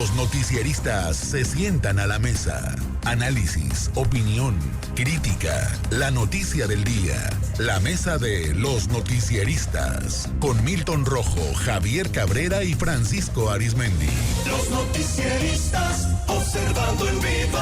Los noticieristas se sientan a la mesa. Análisis, opinión, crítica, la noticia del día. La mesa de los noticieristas. Con Milton Rojo, Javier Cabrera y Francisco Arizmendi. Los noticieristas observando en vivo.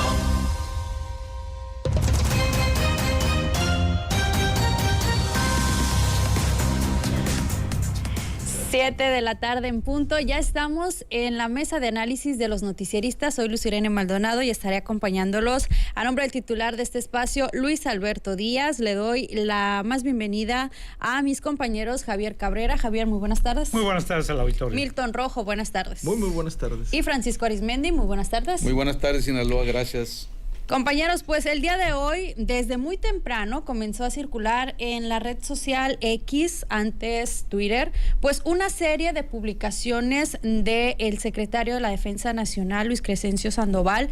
7 de la tarde en punto. Ya estamos en la mesa de análisis de los noticieristas. Soy Luz Irene Maldonado y estaré acompañándolos a nombre del titular de este espacio, Luis Alberto Díaz. Le doy la más bienvenida a mis compañeros Javier Cabrera. Javier, muy buenas tardes. Muy buenas tardes al auditorio. Milton Rojo, buenas tardes. Muy buenas tardes. Y Francisco Arizmendi, muy buenas tardes. Muy buenas tardes, Sinaloa, gracias. Compañeros, pues el día de hoy, desde muy temprano, comenzó a circular en la red social X, antes Twitter, pues una serie de publicaciones del secretario de la Defensa Nacional, Luis Crescencio Sandoval,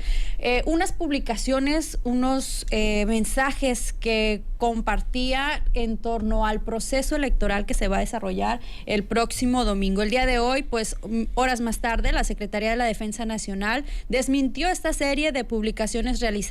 unas publicaciones, unos mensajes que compartía en torno al proceso electoral que se va a desarrollar el próximo domingo. El día de hoy, pues horas más tarde, la Secretaría de la Defensa Nacional desmintió esta serie de publicaciones realizadas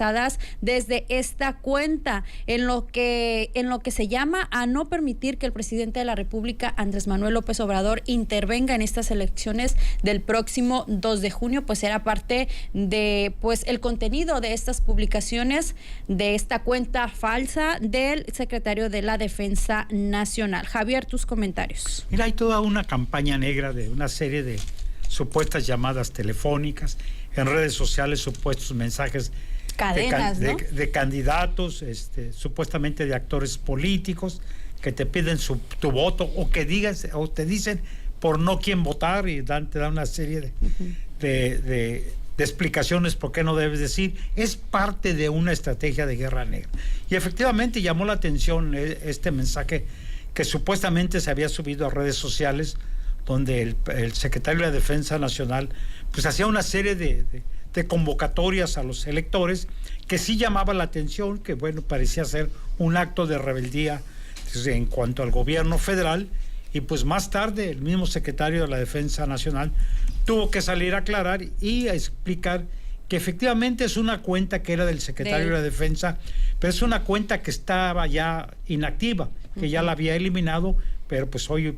desde esta cuenta, en lo que se llama a no permitir que el presidente de la República, Andrés Manuel López Obrador, intervenga en estas elecciones del próximo 2 de junio, pues era parte de pues el contenido de estas publicaciones de esta cuenta falsa del secretario de la Defensa Nacional. Javier, tus comentarios. Mira, hay toda una campaña negra de una serie de supuestas llamadas telefónicas, en redes sociales supuestos mensajes cadenas, ¿no? de candidatos, supuestamente de actores políticos que te piden tu voto o que digas o te dicen por no quién votar y te dan una serie de explicaciones por qué no debes decir. Es parte de una estrategia de guerra negra. Y efectivamente llamó la atención este mensaje que supuestamente se había subido a redes sociales, donde el secretario de la Defensa Nacional pues hacía una serie de convocatorias a los electores que sí llamaba la atención, que bueno, parecía ser un acto de rebeldía en cuanto al gobierno federal. Y pues más tarde el mismo secretario de la Defensa Nacional tuvo que salir a aclarar y a explicar que efectivamente es una cuenta que era del secretario de la Defensa, pero es una cuenta que estaba ya inactiva, que ya la había eliminado, pero pues hoy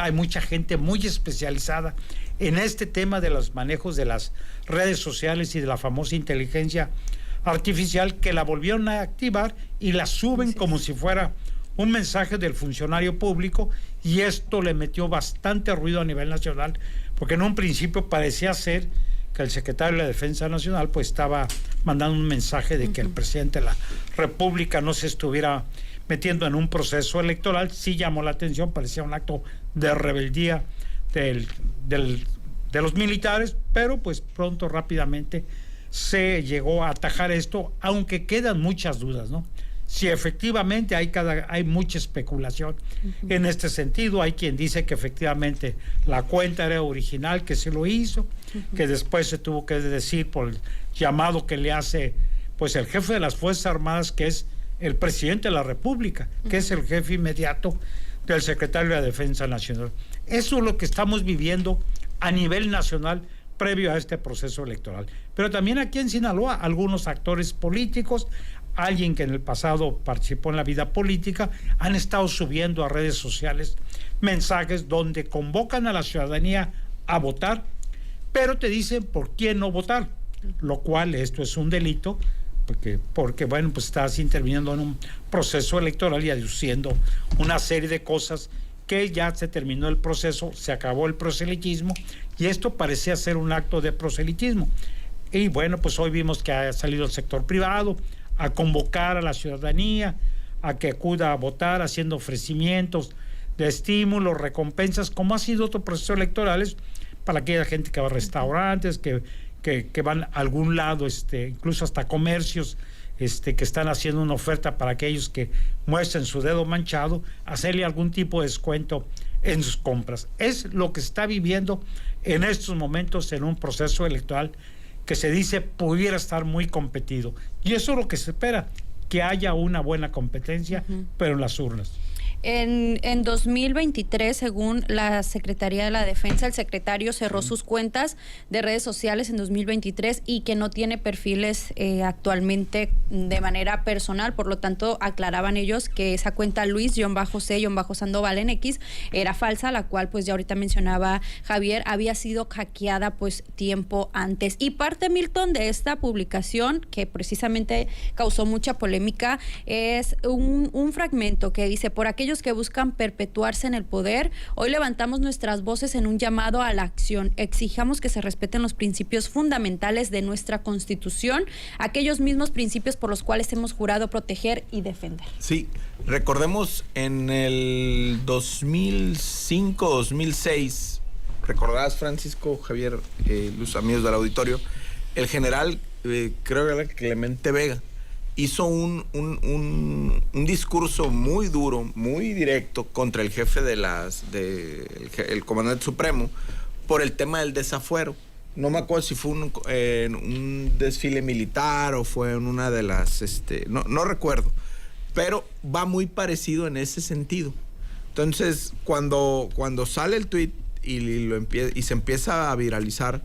hay mucha gente muy especializada en este tema de los manejos de las redes sociales y de la famosa inteligencia artificial, que la volvieron a activar y la suben como si fuera un mensaje del funcionario público, y esto le metió bastante ruido a nivel nacional, porque en un principio parecía ser que el secretario de la Defensa Nacional pues estaba mandando un mensaje de que el presidente de la República no se estuviera metiendo en un proceso electoral. Sí llamó la atención, parecía un acto de rebeldía de los militares, pero pues pronto, rápidamente se llegó a atajar esto, aunque quedan muchas dudas, ¿no? Si efectivamente hay mucha especulación en este sentido. Hay quien dice que efectivamente la cuenta era original, que se lo hizo, que después se tuvo que decir por el llamado que le hace pues el jefe de las Fuerzas Armadas, que es el presidente de la República, que es el jefe inmediato del secretario de la Defensa Nacional. Eso es lo que estamos viviendo a nivel nacional previo a este proceso electoral. Pero también aquí en Sinaloa, algunos actores políticos, alguien que en el pasado participó en la vida política, han estado subiendo a redes sociales mensajes donde convocan a la ciudadanía a votar, pero te dicen por quién no votar, lo cual esto es un delito, porque bueno, pues estás interviniendo en un proceso electoral y aduciendo una serie de cosas que ya se terminó el proceso, se acabó el proselitismo, y esto parecía ser un acto de proselitismo. Y bueno, pues hoy vimos que ha salido el sector privado a convocar a la ciudadanía a que acuda a votar, haciendo ofrecimientos de estímulos, recompensas, como ha sido otros procesos electorales, para aquella gente que va a restaurantes, que van a algún lado, incluso hasta comercios que están haciendo una oferta para aquellos que muestren su dedo manchado, hacerle algún tipo de descuento en sus compras. Es lo que se está viviendo en estos momentos en un proceso electoral que se dice pudiera estar muy competido. Y eso es lo que se espera, que haya una buena competencia, pero en las urnas. En 2023, según la Secretaría de la Defensa, el secretario cerró sus cuentas de redes sociales en 2023 y que no tiene perfiles actualmente de manera personal. Por lo tanto, aclaraban ellos que esa cuenta Luis-C-Sandoval en X era falsa, la cual pues ya ahorita mencionaba Javier, había sido hackeada pues tiempo antes. Y parte, Milton, de esta publicación que precisamente causó mucha polémica es un fragmento que dice: por aquellos que buscan perpetuarse en el poder, hoy levantamos nuestras voces en un llamado a la acción. Exijamos que se respeten los principios fundamentales de nuestra Constitución, aquellos mismos principios por los cuales hemos jurado proteger y defender. Sí, recordemos en el 2005-2006, recordarás, Francisco, Javier, los amigos del auditorio, el general, creo que era Clemente Vega, hizo un discurso muy duro, muy directo contra el jefe el comandante supremo por el tema del desafuero. No me acuerdo si fue en un desfile militar o fue en una de las... no recuerdo, pero va muy parecido en ese sentido. Entonces, cuando sale el tuit y se empieza a viralizar,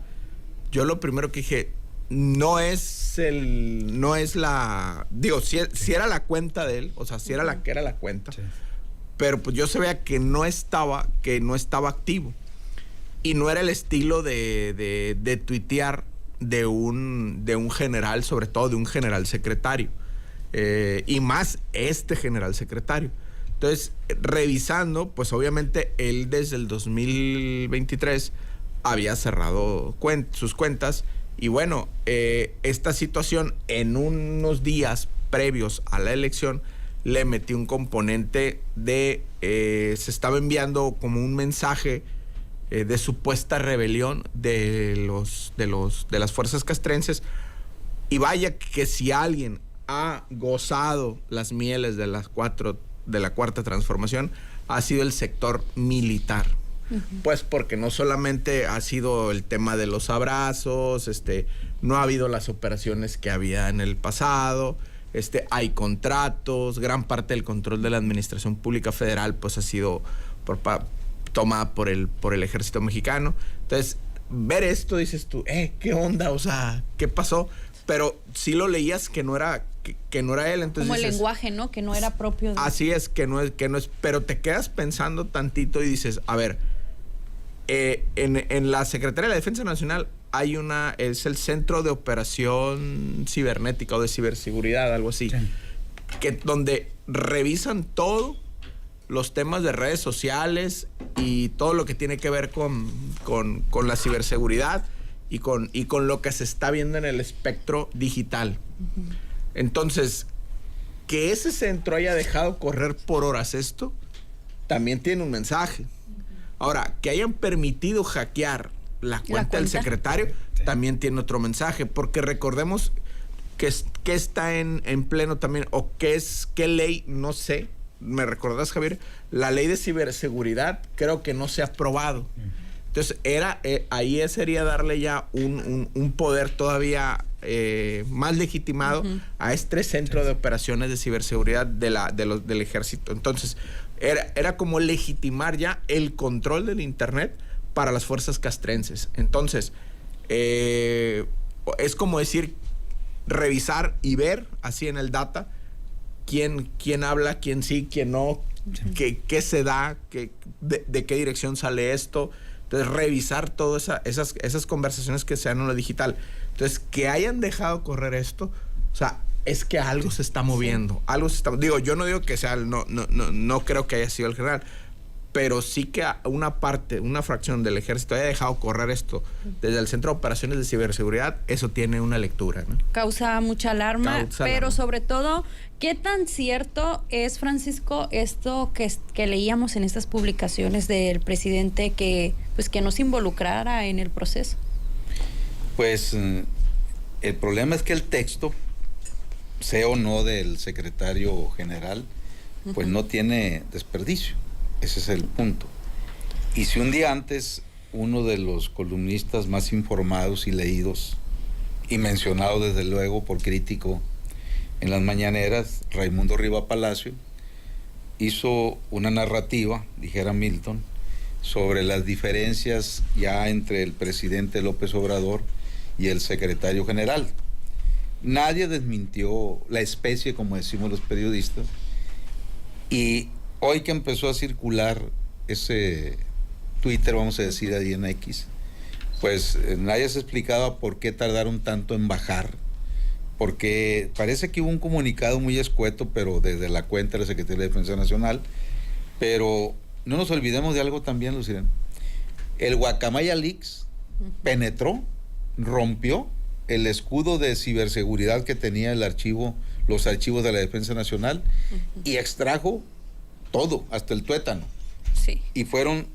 yo lo primero que dije... No es la... Digo, si era la cuenta de él, o sea, si era la que era la cuenta, sí. Pero pues yo se veía que no estaba activo. Y no era el estilo de tuitear de un general, sobre todo de un general secretario. Y más este general secretario. Entonces, revisando, pues obviamente él desde el 2023 había cerrado sus cuentas. Y bueno, esta situación en unos días previos a la elección le metió un componente de... se estaba enviando como un mensaje de supuesta rebelión de las fuerzas castrenses. Y vaya que si alguien ha gozado las mieles de la Cuarta Transformación, ha sido el sector militar. Pues porque no solamente ha sido el tema de los abrazos, no ha habido las operaciones que había en el pasado, hay contratos, gran parte del control de la administración pública federal pues ha sido tomada por el ejército mexicano. Entonces, ver esto dices tú, ¿qué onda? O sea, ¿qué pasó? Pero sí lo leías que no era él, entonces como el dices, lenguaje, ¿no? Que no era propio de... Así es, que no es, pero te quedas pensando tantito y dices, a ver, en la Secretaría de la Defensa Nacional es el Centro de Operación Cibernética o de Ciberseguridad, algo así, sí. Donde revisan todos los temas de redes sociales y todo lo que tiene que ver con la ciberseguridad y con lo que se está viendo en el espectro digital. Uh-huh. Entonces, que ese centro haya dejado correr por horas esto, también tiene un mensaje. Ahora, que hayan permitido hackear la cuenta del secretario, sí. También tiene otro mensaje, porque recordemos que está en pleno también, o qué ley, no sé, ¿me recordás, Javier? La ley de ciberseguridad creo que no se ha aprobado. Entonces, ahí sería darle ya un poder todavía más legitimado a este centro de operaciones de ciberseguridad del ejército. Entonces, era como legitimar ya el control del Internet para las fuerzas castrenses. Entonces, es como decir, revisar y ver así en el data quién habla, quién sí, quién no, qué se da, de qué dirección sale esto. Entonces, revisar todas esas conversaciones que se dan en lo digital. Entonces, que hayan dejado correr esto, o sea, es que algo se está moviendo. Sí. Algo se está... Digo, yo no digo que sea... No creo que haya sido el general, pero sí que una fracción del ejército haya dejado correr esto desde el Centro de Operaciones de Ciberseguridad, eso tiene una lectura, ¿no? Causa mucha alarma, pero sobre todo, ¿qué tan cierto es, Francisco, esto que leíamos en estas publicaciones del presidente que no se involucrara en el proceso? Pues el problema es que el texto, sea o no del secretario general, pues no tiene desperdicio. Ese es el punto. Y si un día antes uno de los columnistas más informados y leídos y mencionado desde luego por Crítico en las mañaneras, Raimundo Riva Palacio, hizo una narrativa, dijera Milton, sobre las diferencias ya entre el presidente López Obrador y el secretario general. Nadie desmintió la especie, como decimos los periodistas, y hoy que empezó a circular ese Twitter, vamos a decir, ahí en X, pues nadie se explicaba por qué tardaron tanto en bajar, porque parece que hubo un comunicado muy escueto, pero desde la cuenta de la Secretaría de Defensa Nacional. Pero no nos olvidemos de algo también, Lucía. El Guacamaya Leaks penetró, rompió el escudo de ciberseguridad que tenía el archivo, los archivos de la Defensa Nacional, y extrajo todo, hasta el tuétano. Sí. Y fueron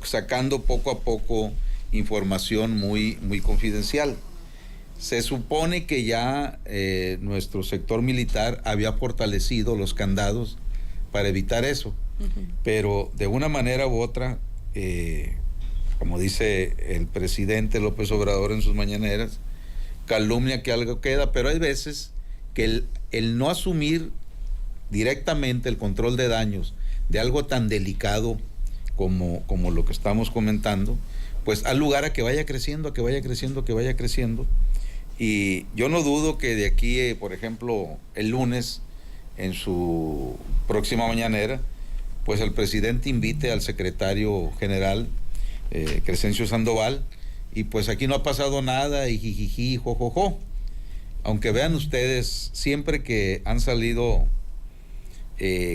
sacando poco a poco información muy, muy confidencial. Se supone que ya nuestro sector militar había fortalecido los candados para evitar eso, pero de una manera u otra, como dice el presidente López Obrador en sus mañaneras, calumnia que algo queda, pero hay veces que el no asumir directamente el control de daños de algo tan delicado como lo que estamos comentando, pues al lugar a que vaya creciendo, que vaya creciendo. Y yo no dudo que de aquí, por ejemplo, el lunes, en su próxima mañanera, pues el presidente invite al secretario general, Crescencio Sandoval, y pues aquí no ha pasado nada, y jijiji, jojojo. Aunque vean ustedes, siempre que han salido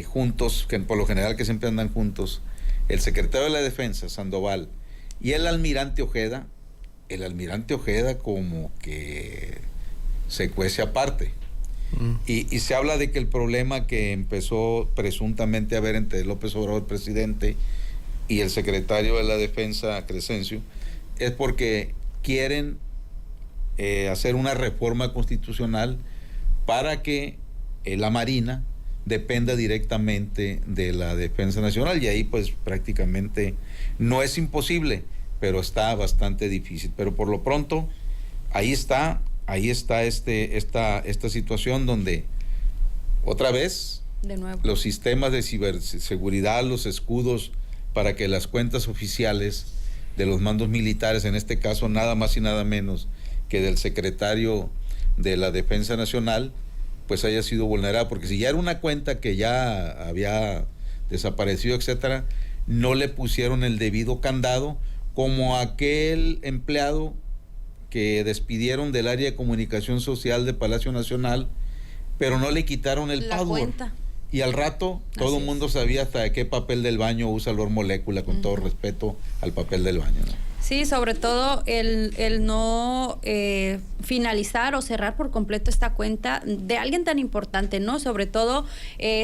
juntos, que por lo general que siempre andan juntos, el secretario de la Defensa, Sandoval, y el almirante Ojeda como que se cuece aparte. Y se habla de que el problema que empezó presuntamente a haber entre López Obrador, el presidente, y el secretario de la Defensa, Crescencio, es porque quieren hacer una reforma constitucional para que la Marina dependa directamente de la Defensa Nacional, y ahí pues prácticamente no es imposible, pero está bastante difícil. Pero por lo pronto, ahí está esta situación donde otra vez de nuevo los sistemas de ciberseguridad, los escudos para que las cuentas oficiales de los mandos militares, en este caso nada más y nada menos que del secretario de la Defensa Nacional, pues haya sido vulnerada, porque si ya era una cuenta que ya había desaparecido, etcétera, no le pusieron el debido candado, como aquel empleado que despidieron del área de comunicación social de Palacio Nacional, pero no le quitaron el password. Cuenta. Y al rato todo el mundo sabía hasta qué papel del baño usa Lord Molécula, con todo respeto al papel del baño, ¿no? Sí, sobre todo el no finalizar o cerrar por completo esta cuenta de alguien tan importante, ¿no? Sobre todo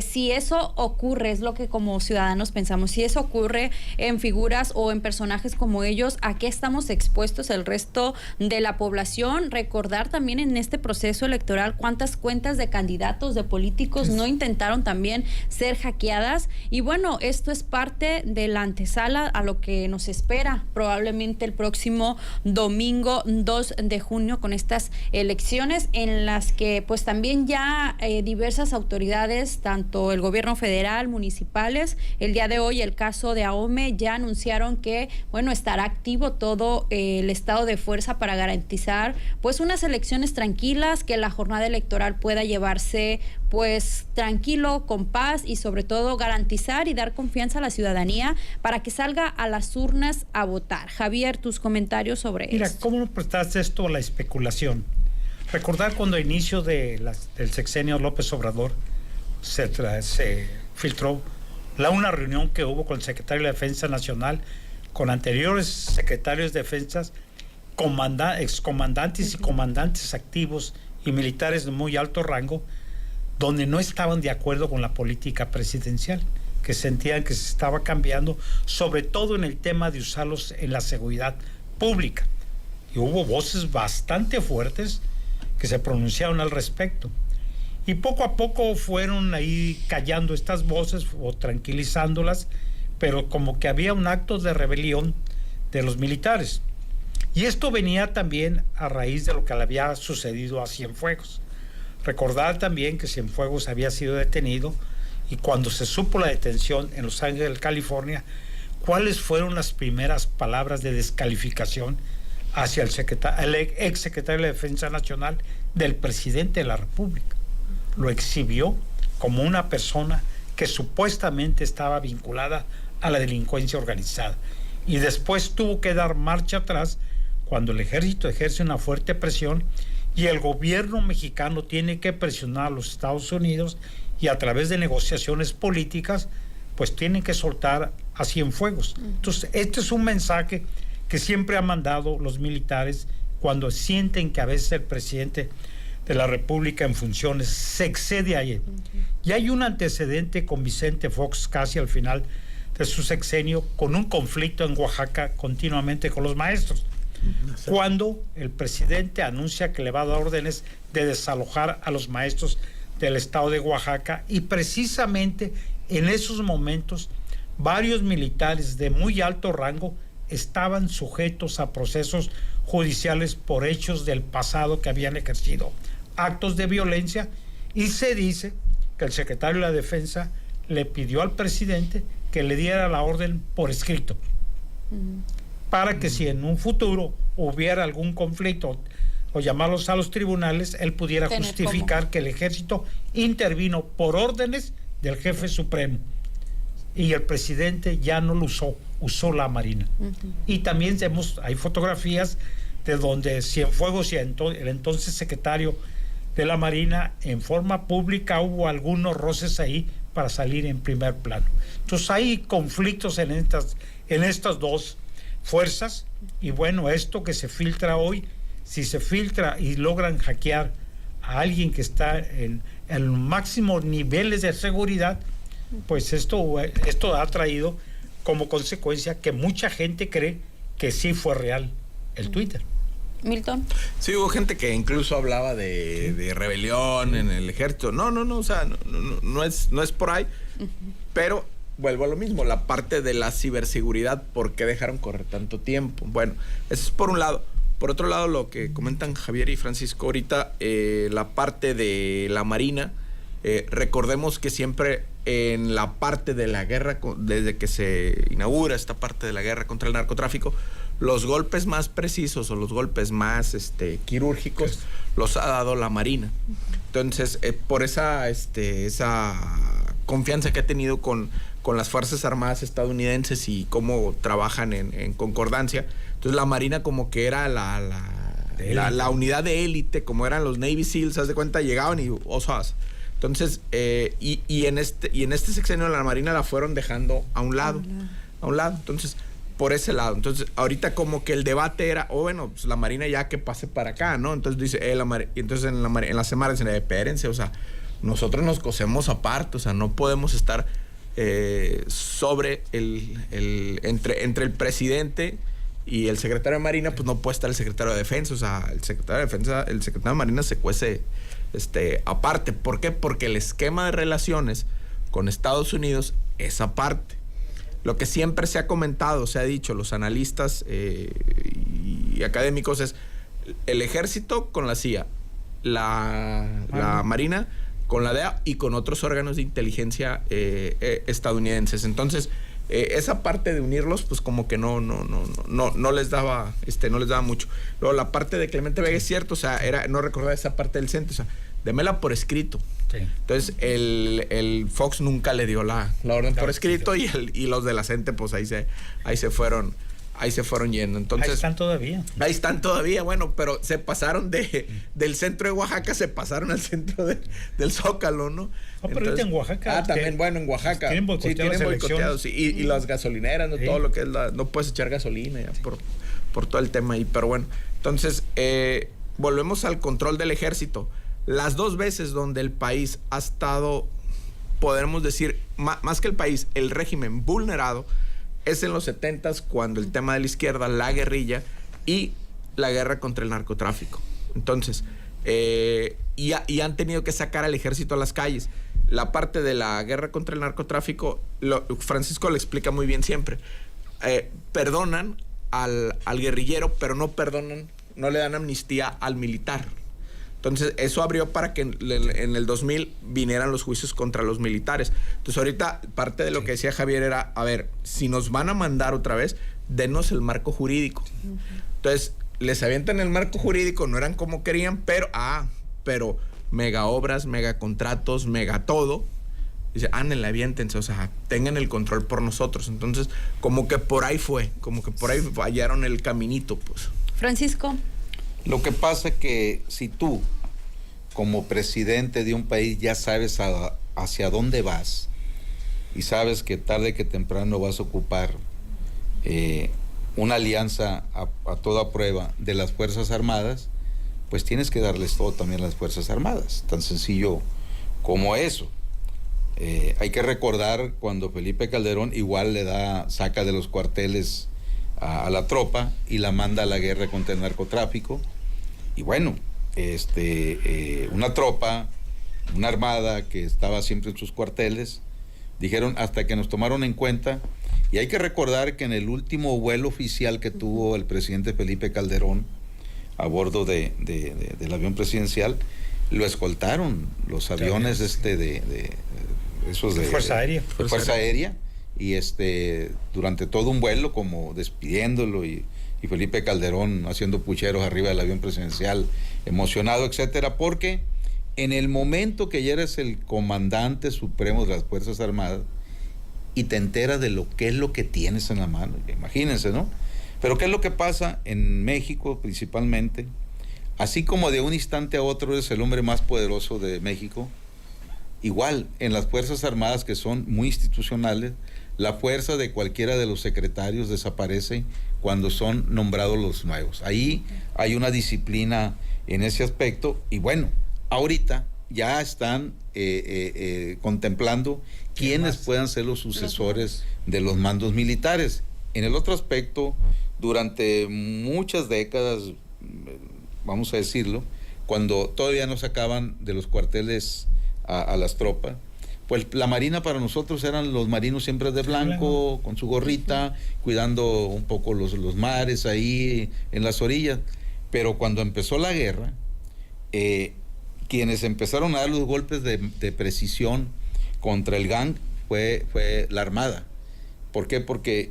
si eso ocurre, es lo que como ciudadanos pensamos, si eso ocurre en figuras o en personajes como ellos, ¿a qué estamos expuestos el resto de la población? Recordar también en este proceso electoral cuántas cuentas de candidatos, de políticos no intentaron también ser hackeadas, y bueno, esto es parte de la antesala a lo que nos espera probablemente el próximo domingo 2 de junio con estas elecciones, en las que pues también ya diversas autoridades, tanto el gobierno federal, municipales, el día de hoy el caso de AOME, ya anunciaron que bueno, estará activo todo el estado de fuerza para garantizar pues unas elecciones tranquilas, que la jornada electoral pueda llevarse pues tranquilo, con paz, y sobre todo garantizar y dar confianza a la ciudadanía para que salga a las urnas a votar. Javier, tus comentarios sobre esto. Mira, ¿cómo prestaste esto a la especulación? Recordar cuando a inicio del sexenio López Obrador se filtró una reunión que hubo con el secretario de la Defensa Nacional, con anteriores secretarios de defensas, excomandantes y comandantes activos y militares de muy alto rango, donde no estaban de acuerdo con la política presidencial, que sentían que se estaba cambiando, sobre todo en el tema de usarlos en la seguridad pública. Y hubo voces bastante fuertes que se pronunciaron al respecto. Y poco a poco fueron ahí callando estas voces o tranquilizándolas, pero como que había un acto de rebelión de los militares. Y esto venía también a raíz de lo que le había sucedido a Cienfuegos. Recordar también que Cienfuegos había sido detenido y cuando se supo la detención en Los Ángeles, California, ¿cuáles fueron las primeras palabras de descalificación hacia el ex secretario de Defensa Nacional del presidente de la República? Lo exhibió como una persona que supuestamente estaba vinculada a la delincuencia organizada, y después tuvo que dar marcha atrás cuando el ejército ejerce una fuerte presión y el gobierno mexicano tiene que presionar a los Estados Unidos, y a través de negociaciones políticas pues tienen que soltar a Cienfuegos. Entonces este es un mensaje que siempre han mandado los militares cuando sienten que a veces el presidente de la República en funciones se excede a él. Y hay un antecedente con Vicente Fox casi al final de su sexenio, con un conflicto en Oaxaca continuamente con los maestros, cuando el presidente anuncia que le va a dar órdenes de desalojar a los maestros del estado de Oaxaca, y precisamente en esos momentos varios militares de muy alto rango estaban sujetos a procesos judiciales por hechos del pasado que habían ejercido actos de violencia, y se dice que el secretario de la Defensa le pidió al presidente que le diera la orden por escrito, para que si en un futuro hubiera algún conflicto o llamarlos a los tribunales, él pudiera justificar que el ejército intervino por órdenes del jefe supremo, y el presidente ya no lo usó la Marina. Y también hay fotografías de donde Cienfuegos y el entonces secretario de la Marina, en forma pública hubo algunos roces ahí para salir en primer plano. Entonces hay conflictos en estas dos fuerzas, y bueno, esto que se filtra hoy, si se filtra y logran hackear a alguien que está en los máximos niveles de seguridad, pues esto ha traído como consecuencia que mucha gente cree que sí fue real el Twitter. Milton. Sí, hubo gente que incluso hablaba de rebelión en el ejército. No, o sea, no es por ahí, pero vuelvo a lo mismo, la parte de la ciberseguridad, ¿por qué dejaron correr tanto tiempo? Bueno, eso es por un lado. Por otro lado, lo que comentan Javier y Francisco ahorita, la parte de la Marina, recordemos que siempre en la parte de la guerra, desde que se inaugura esta parte de la guerra contra el narcotráfico, los golpes más precisos o los golpes más quirúrgicos los ha dado la Marina. Entonces, por esa confianza que ha tenido con las Fuerzas Armadas estadounidenses y cómo trabajan en concordancia, entonces la Marina como que era la unidad de élite, como eran los Navy SEALs, haz de cuenta, llegaban y osas. Entonces, y en este sexenio la Marina la fueron dejando a un lado. Entonces, por ese lado. Entonces, ahorita como que el debate era, bueno, pues la Marina ya que pase para acá, ¿no? Entonces dice, entonces en la semana dicen, espérense, o sea, nosotros nos cosemos aparte, o sea, no podemos estar sobre entre el presidente y el secretario de Marina, pues no puede estar el secretario de Defensa, o sea, el secretario de Marina se cuece aparte. ¿Por qué? Porque el esquema de relaciones con Estados Unidos es aparte. Lo que siempre se ha comentado, se ha dicho, los analistas y académicos, es el ejército con la CIA, la Marina con la DEA y con otros órganos de inteligencia estadounidenses. Entonces, esa parte de unirlos, pues como que no les daba, no les daba mucho. Luego la parte de Clemente Vega es cierto, o sea, no recordaba esa parte del centro, o sea, démela por escrito. Sí. Entonces el Fox nunca le dio la orden por escrito, y los de la CENTE pues ahí se fueron yendo. Entonces, ahí están todavía, bueno, pero se pasaron del centro de Oaxaca, se pasaron al centro del Zócalo, ¿no? Pero ahorita en Oaxaca. También, bueno, en Oaxaca. Tienen boicoteados, sí, y las gasolineras, ¿no? Sí. Todo lo que es no puedes echar gasolina ya, por todo el tema ahí, pero bueno. Entonces, volvemos al control del ejército. Las dos veces donde el país ha estado, podemos decir, más que el país, el régimen vulnerado, es en los 70s, cuando el tema de la izquierda, la guerrilla y la guerra contra el narcotráfico. Entonces, y han tenido que sacar al ejército a las calles. La parte de la guerra contra el narcotráfico, Francisco lo explica muy bien siempre. Perdonan al guerrillero, pero no le dan amnistía al militar. Entonces, eso abrió para que en el 2000 vinieran los juicios contra los militares. Entonces, ahorita parte de lo que decía Javier era, a ver, si nos van a mandar otra vez, denos el marco jurídico. Entonces, les avientan el marco jurídico, no eran como querían, pero mega obras, mega contratos, mega todo. Dice, ándale, aviéntense, o sea, tengan el control por nosotros. Entonces, como que por ahí fallaron el caminito, pues. Francisco. Lo que pasa que si tú, como presidente de un país, ya sabes hacia dónde vas y sabes que tarde que temprano vas a ocupar una alianza a toda prueba de las Fuerzas Armadas, pues tienes que darles todo también a las Fuerzas Armadas, tan sencillo como eso. Hay que recordar cuando Felipe Calderón igual saca de los cuarteles a la tropa y la manda a la guerra contra el narcotráfico. Y bueno, una tropa, una armada que estaba siempre en sus cuarteles, dijeron hasta que nos tomaron en cuenta. Y hay que recordar que en el último vuelo oficial que tuvo el presidente Felipe Calderón a bordo del avión presidencial, lo escoltaron los aviones esos de Fuerza Aérea. De Fuerza Aérea, y durante todo un vuelo como despidiéndolo y Felipe Calderón haciendo pucheros arriba del avión presidencial, emocionado, etcétera, porque en el momento que ya eres el comandante supremo de las Fuerzas Armadas y te enteras de lo que es lo que tienes en la mano, imagínense, ¿no? Pero ¿qué es lo que pasa en México principalmente? Así como de un instante a otro eres el hombre más poderoso de México, igual en las Fuerzas Armadas, que son muy institucionales, la fuerza de cualquiera de los secretarios desaparece cuando son nombrados los nuevos. Ahí hay una disciplina en ese aspecto, y bueno, ahorita ya están contemplando quiénes puedan ser los sucesores de los mandos militares. En el otro aspecto, durante muchas décadas, vamos a decirlo, cuando todavía no sacaban de los cuarteles a las tropas, pues la marina para nosotros eran los marinos siempre de blanco, con su gorrita, cuidando un poco los mares ahí en las orillas. Pero cuando empezó la guerra, quienes empezaron a dar los golpes de precisión contra el gang fue la Armada. ¿Por qué? Porque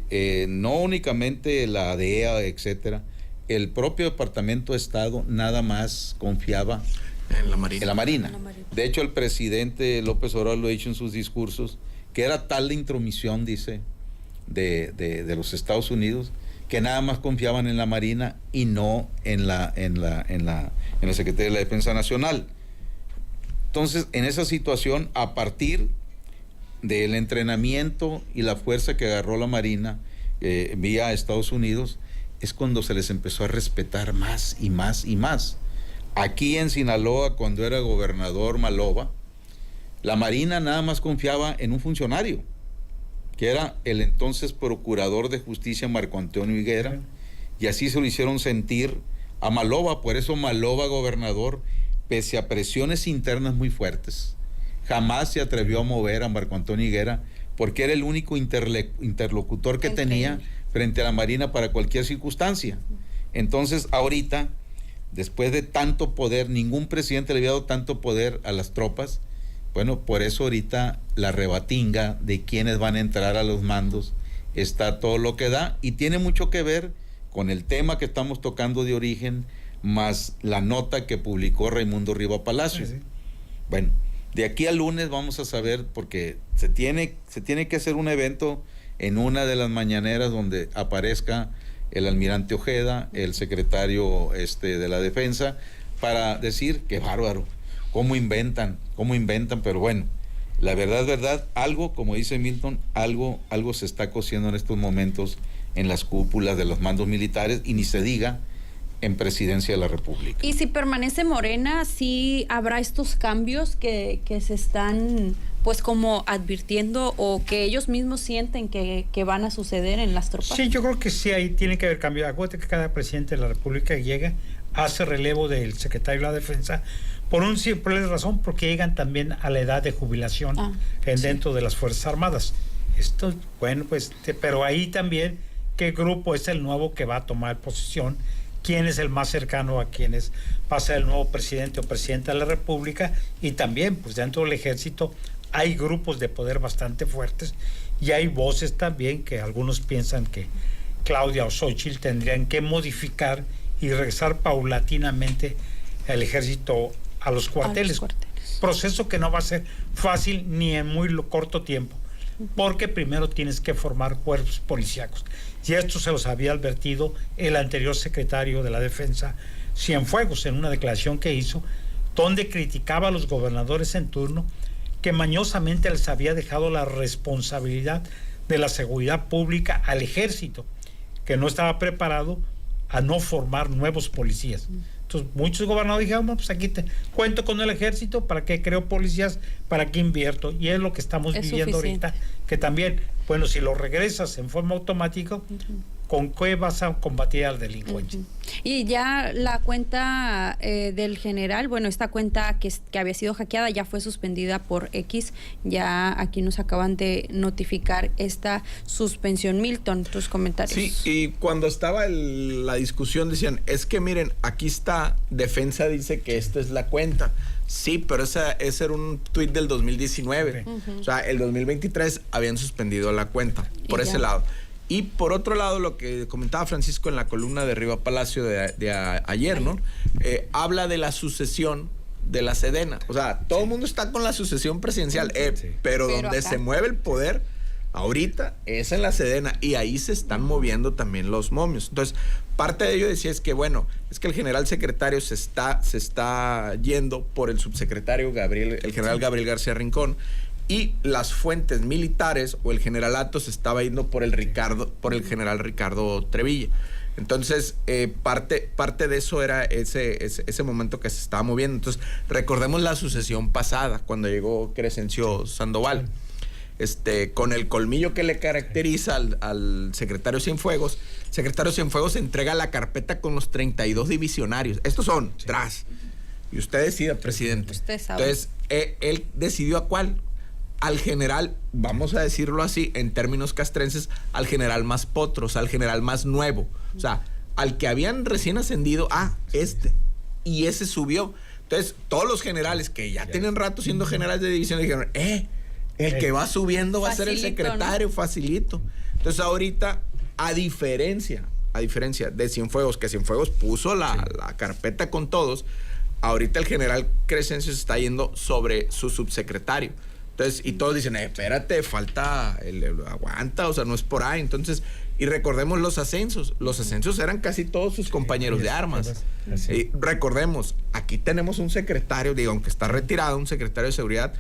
no únicamente la DEA, etcétera, el propio Departamento de Estado nada más confiaba en la Marina. De hecho, el presidente López Obrador lo ha dicho en sus discursos, que era tal la intromisión, dice, de los Estados Unidos, que nada más confiaban en la Marina y no en la Secretaría de la Defensa Nacional. Entonces, en esa situación, a partir del entrenamiento y la fuerza que agarró la Marina vía Estados Unidos, es cuando se les empezó a respetar más y más y más. Aquí en Sinaloa, cuando era gobernador Maloba, la Marina nada más confiaba en un funcionario, que era el entonces procurador de justicia Marco Antonio Higuera, y así se lo hicieron sentir a Maloba. Por eso Maloba, gobernador, pese a presiones internas muy fuertes, jamás se atrevió a mover a Marco Antonio Higuera, porque era el único interlocutor que tenía frente a la Marina para cualquier circunstancia. Entonces, ahorita, después de tanto poder, ningún presidente le había dado tanto poder a las tropas. Bueno, por eso ahorita la rebatinga de quiénes van a entrar a los mandos está todo lo que da, y tiene mucho que ver con el tema que estamos tocando de origen, más la nota que publicó Raimundo Riva Palacio. Sí. Bueno, de aquí al lunes vamos a saber, porque se tiene que hacer un evento en una de las mañaneras donde aparezca el almirante Ojeda, el secretario de la Defensa, para decir que bárbaro, cómo inventan, pero bueno, la verdad es verdad, algo, como dice Milton, algo se está cociendo en estos momentos en las cúpulas de los mandos militares, y ni se diga en Presidencia de la República. Y si permanece Morena, ¿sí habrá estos cambios que se están pues como advirtiendo, o que ellos mismos sienten que van a suceder en las tropas? Sí, yo creo que sí, ahí tiene que haber cambio. Acuérdate que cada presidente de la República llega, hace relevo del secretario de la Defensa, por una simple razón, porque llegan también a la edad de jubilación dentro de las Fuerzas Armadas. Esto, bueno, pues, pero ahí también, ¿qué grupo es el nuevo que va a tomar posición quién es el más cercano a quién va a ser el nuevo presidente o presidenta de la República, y también pues dentro del ejército hay grupos de poder bastante fuertes y hay voces también que algunos piensan que Claudia o Xóchitl tendrían que modificar y regresar paulatinamente el ejército a los cuarteles. Proceso que no va a ser fácil ni en muy corto tiempo, porque primero tienes que formar cuerpos policíacos. Y esto se los había advertido el anterior secretario de la Defensa, Cienfuegos, en una declaración que hizo, donde criticaba a los gobernadores en turno que mañosamente les había dejado la responsabilidad de la seguridad pública al ejército, que no estaba preparado a no formar nuevos policías. Entonces muchos gobernadores dijeron, no, pues aquí cuento con el ejército, ¿para qué creo policías? ¿Para qué invierto? Y es lo que estamos viviendo ahorita, que también, bueno, si lo regresas en forma automática, ¿con qué vas a combatir al delincuente? Y ya la cuenta del general, bueno, esta cuenta que había sido hackeada ya fue suspendida por X, ya aquí nos acaban de notificar esta suspensión. Milton, tus comentarios. Sí, y cuando estaba la discusión decían, es que miren, aquí está, Defensa dice que esta es la cuenta. Sí, pero ese era un tuit del 2019. O sea, el 2023 habían suspendido la cuenta, por ese lado. Y por otro lado, lo que comentaba Francisco en la columna de Riva Palacio de ayer, ¿no? Habla de la sucesión de la Sedena. O sea, todo el mundo está con la sucesión presidencial, pero donde acá se mueve el poder ahorita es en la Sedena, y ahí se están moviendo también los momios. Entonces, parte de ello decía es que, bueno, es que el general secretario se está yendo por el subsecretario el general Gabriel García Rincón, y las fuentes militares o el generalato se estaba yendo por el general Ricardo Trevilla. Entonces, parte de eso era ese momento que se estaba moviendo. Entonces, recordemos la sucesión pasada, cuando llegó Crescencio Sandoval. Con el colmillo que le caracteriza al secretario Cienfuegos, secretario Cienfuegos entrega la carpeta con los 32 divisionarios. Estos son, tras. Y usted decida, presidente. Usted sabe. Entonces, él decidió a cuál. Al general, vamos a decirlo así, en términos castrenses, al general más potros, al general más nuevo. O sea, al que habían recién ascendido, y ese subió. Entonces, todos los generales que ya tienen rato siendo generales de división dijeron, el que va subiendo va a ser el secretario, ¿no? Facilito. Entonces, ahorita, a diferencia de Cienfuegos, que Cienfuegos puso la carpeta con todos, ahorita el general Crescencio se está yendo sobre su subsecretario. Entonces, y todos dicen, espérate, falta, aguanta, o sea, no es por ahí. Entonces, y recordemos los ascensos. Los ascensos eran casi todos sus compañeros de armas. Y recordemos, aquí tenemos un secretario, aunque está retirado, un secretario de seguridad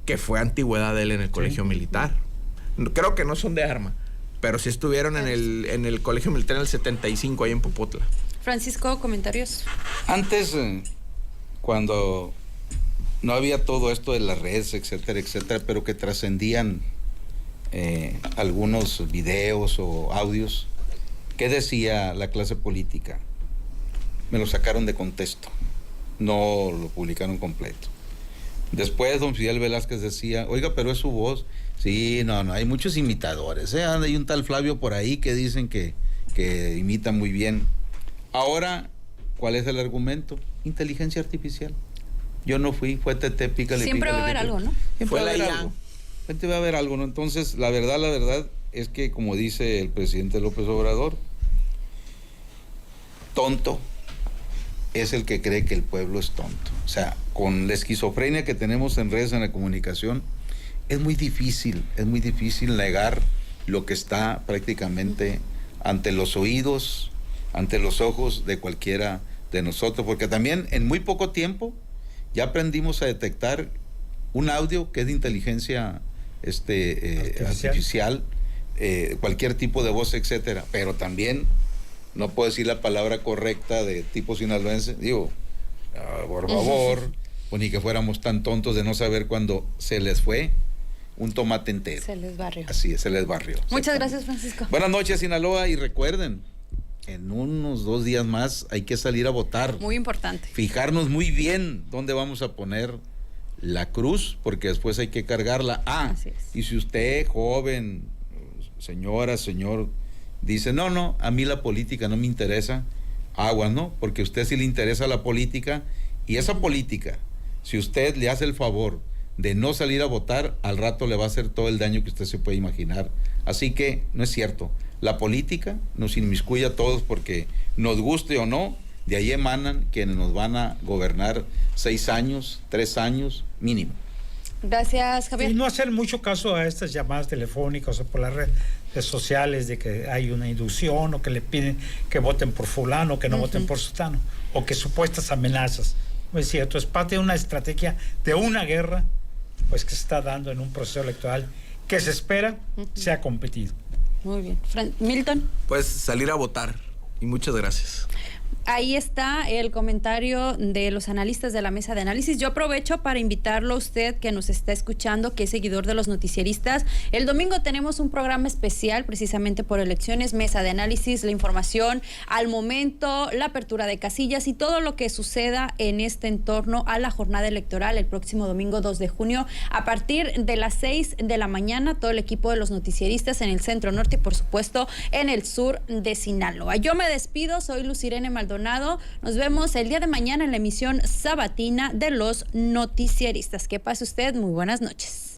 que fue antigüedad de él en el colegio militar. Creo que no son de arma, pero sí estuvieron en el colegio militar en el 75, ahí en Popotla. Francisco, comentarios. Antes, cuando no había todo esto de las redes, etcétera, etcétera, pero que trascendían algunos videos o audios, ¿qué decía la clase política? Me lo sacaron de contexto, no lo publicaron completo. Después don Fidel Velázquez decía, oiga, pero es su voz. Sí, no, hay muchos imitadores, hay un tal Flavio por ahí que dicen que imita muy bien. Ahora, ¿cuál es el argumento? Inteligencia artificial. Yo no fui, fue TT, pícale. Siempre va a haber algo, ¿no? Siempre va a haber algo. Siempre va a haber algo, ¿no? Entonces, la verdad es que, como dice el presidente López Obrador, tonto es el que cree que el pueblo es tonto. O sea, con la esquizofrenia que tenemos en redes, en la comunicación, es muy difícil negar lo que está prácticamente ante los oídos, ante los ojos de cualquiera de nosotros, porque también en muy poco tiempo ya aprendimos a detectar un audio que es de inteligencia artificial, cualquier tipo de voz, etcétera, pero también no puedo decir la palabra correcta de tipo sinaloense, por favor, pues ni que fuéramos tan tontos de no saber cuando se les fue un tomate entero. Se les barrió. Así es, se les barrió. Muchas gracias, Francisco. Buenas noches, Sinaloa, y recuerden, en unos 2 días más hay que salir a votar. Muy importante. Fijarnos muy bien dónde vamos a poner la cruz, porque después hay que cargarla. Así es. Y si usted, joven, señora, señor, dice, no, a mí la política no me interesa, aguas, ¿no? Porque a usted sí le interesa la política, y esa política, si usted le hace el favor de no salir a votar, al rato le va a hacer todo el daño que usted se puede imaginar. Así que no es cierto. La política nos inmiscuye a todos porque nos guste o no, de ahí emanan quienes nos van a gobernar 6 años, 3 años mínimo. Gracias, Javier. Y no hacer mucho caso a estas llamadas telefónicas o por las redes sociales de que hay una inducción o que le piden que voten por fulano, que no voten por sutano, o que supuestas amenazas. No es cierto, es parte de una estrategia de una guerra pues que se está dando en un proceso electoral que se espera sea competido. Muy bien. Milton. Pues salir a votar. Y muchas gracias. Ahí está el comentario de los analistas de la mesa de análisis. Yo aprovecho para invitarlo a usted que nos está escuchando, que es seguidor de los noticieristas. El domingo tenemos un programa especial precisamente por elecciones, mesa de análisis, la información al momento, la apertura de casillas y todo lo que suceda en este entorno a la jornada electoral el próximo domingo 2 de junio a partir de las 6 de la mañana. Todo el equipo de los noticieristas en el centro norte y por supuesto en el sur de Sinaloa. Yo me despido, soy Luz Irene Maldonado. Nos vemos el día de mañana en la emisión sabatina de los noticieristas. Que pase usted muy buenas noches.